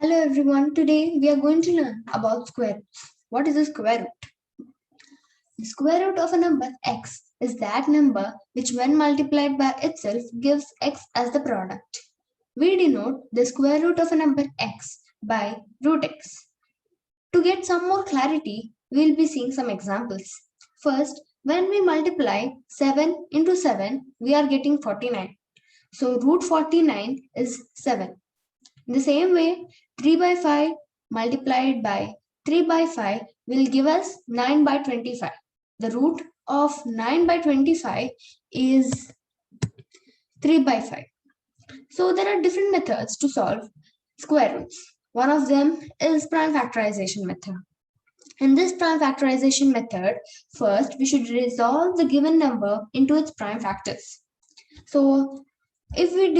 Hello everyone, today we are going to learn about square roots. What is a square root? The square root of a number x is that number which when multiplied by itself gives x as the product. We denote the square root of a number x by root x. To get some more clarity, we will be seeing some examples. First, when we multiply 7 into 7, we are getting 49. So root 49 is 7. In the same way, 3 by 5 multiplied by 3 by 5 will give us 9 by 25. The root of 9 by 25 is 3 by 5. So there are different methods to solve square roots. One of them is prime factorization method. In this prime factorization method, first we should resolve the given number into its prime factors. So if we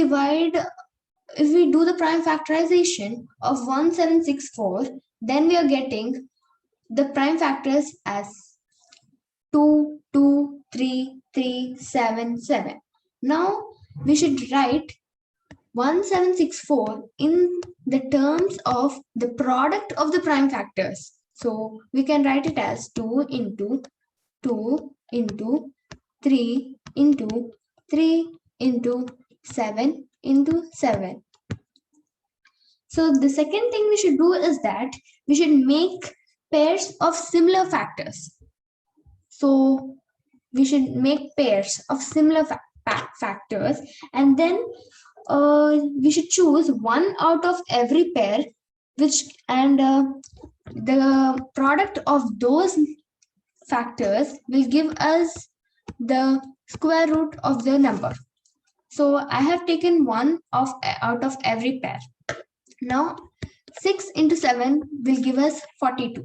do the prime factorization of 1764, then we are getting the prime factors as 2, 2, 3, 3, 7, 7. Now we should write 1764 in the terms of the product of the prime factors. So we can write it as 2 into 2 into 3 into 3 into 7 into 7. So the second thing we should do is that we should make pairs of similar factors. So we should make pairs of similar factors, and then we should choose one out of every pair, the product of those factors will give us the square root of the number. So I have taken one out of every pair. Now 6 into 7 will give us 42.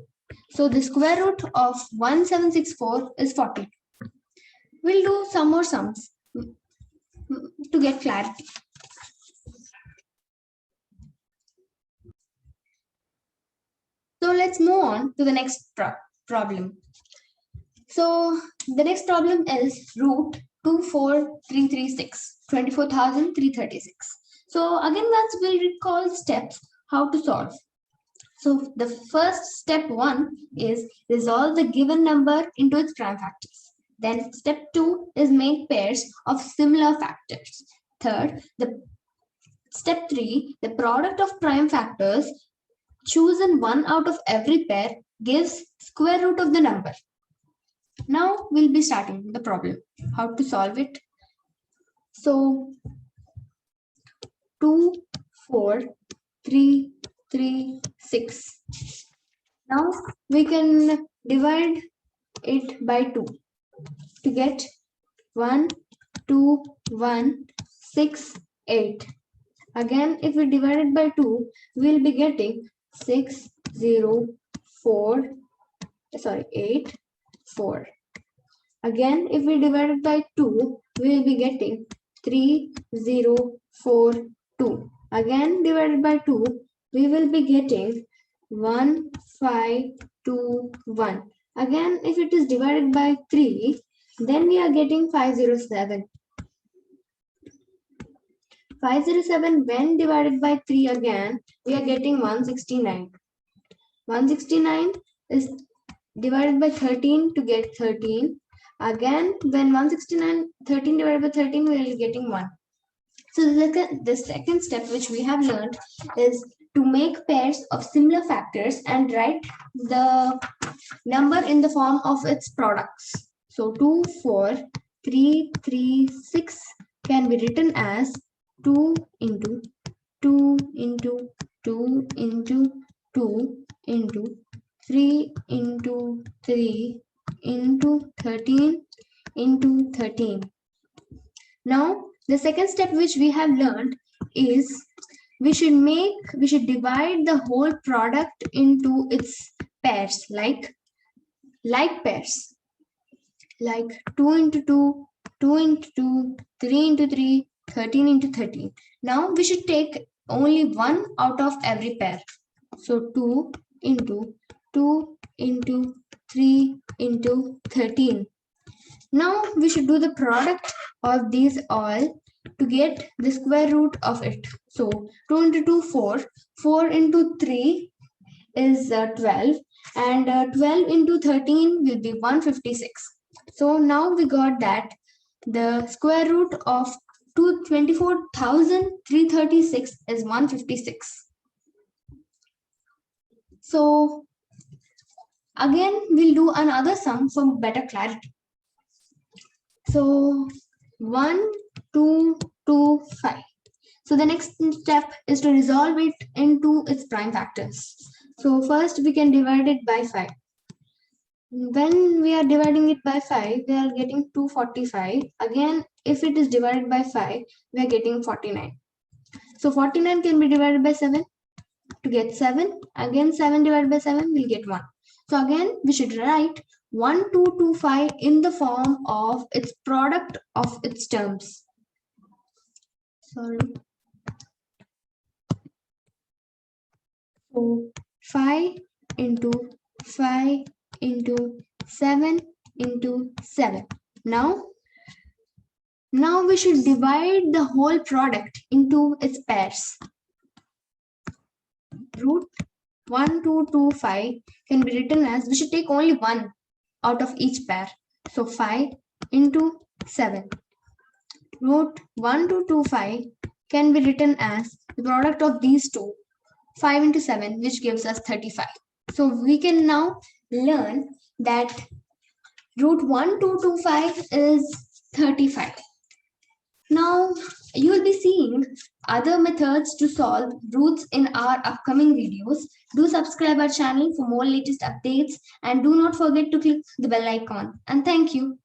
So the square root of 1764 is 42. We'll do some more sums to get clarity. So let's move on to the next problem. So the next problem is root 24336, 24,336. So again, we'll recall steps how to solve. So the first step 1 is resolve the given number into its prime factors. Then step 2 is make pairs of similar factors. Third, the step 3, the product of prime factors chosen one out of every pair gives square root of the number. Now we'll be starting the problem, how to solve it. So 2, 4, 3, 3, 6. Now we can divide it by 2 to get 1, 2, 1, 6, 8. Again, if we divide it by 2, we'll be getting 6, 0, 4, 8, 4. Again, if we divide it by 2, we'll be getting 3, 0, 4, 2. Again, divided by 2, we will be getting 1, 5, 2, 1. Again, if it is divided by 3, then we are getting 507. 507 when divided by 3 again, we are getting 169. 169 is divided by 13 to get 13. Again, when 169, 13 divided by 13, we are getting 1. So the second step which we have learned is to make pairs of similar factors and write the number in the form of its products. So 2, 4, 3, 3, 6 can be written as 2 into 2 into 2 into 2 into 3 into 3 into 13 into 13. Now the second step which we have learned is we should divide the whole product into its pairs, like pairs, like 2 into 2, 2 into 2, 3 into 3, 13 into 13. Now we should take only one out of every pair. So 2 into 2 into 3 into 13. Now we should do the product of these all to get the square root of it. So 2 into 2, 4. 4 into 3 is 12, and 12 into 13 will be 156. So now we got that the square root of 24,336 is 156. So again, we'll do another sum for better clarity. So 1, 2, 2, 5. So the next step is to resolve it into its prime factors. So first we can divide it by 5. When we are dividing it by 5, we are getting 245. Again, if it is divided by 5, we are getting 49. So 49 can be divided by 7 to get 7. Again, 7 divided by 7 will get 1. So again, we should write 1225 in the form of its product of its terms. Sorry. So 5 into 5 into 7 into 7. Now we should divide the whole product into its pairs. Root 1225 can be written as, we should take only one out of each pair. So 5 into 7. Root 1225 can be written as the product of these two, 5 into 7, which gives us 35. So we can now learn that root 1225 is 35. Now you will be seeing other methods to solve roots in our upcoming videos. Do subscribe our channel for more latest updates and do not forget to click the bell icon. And thank you.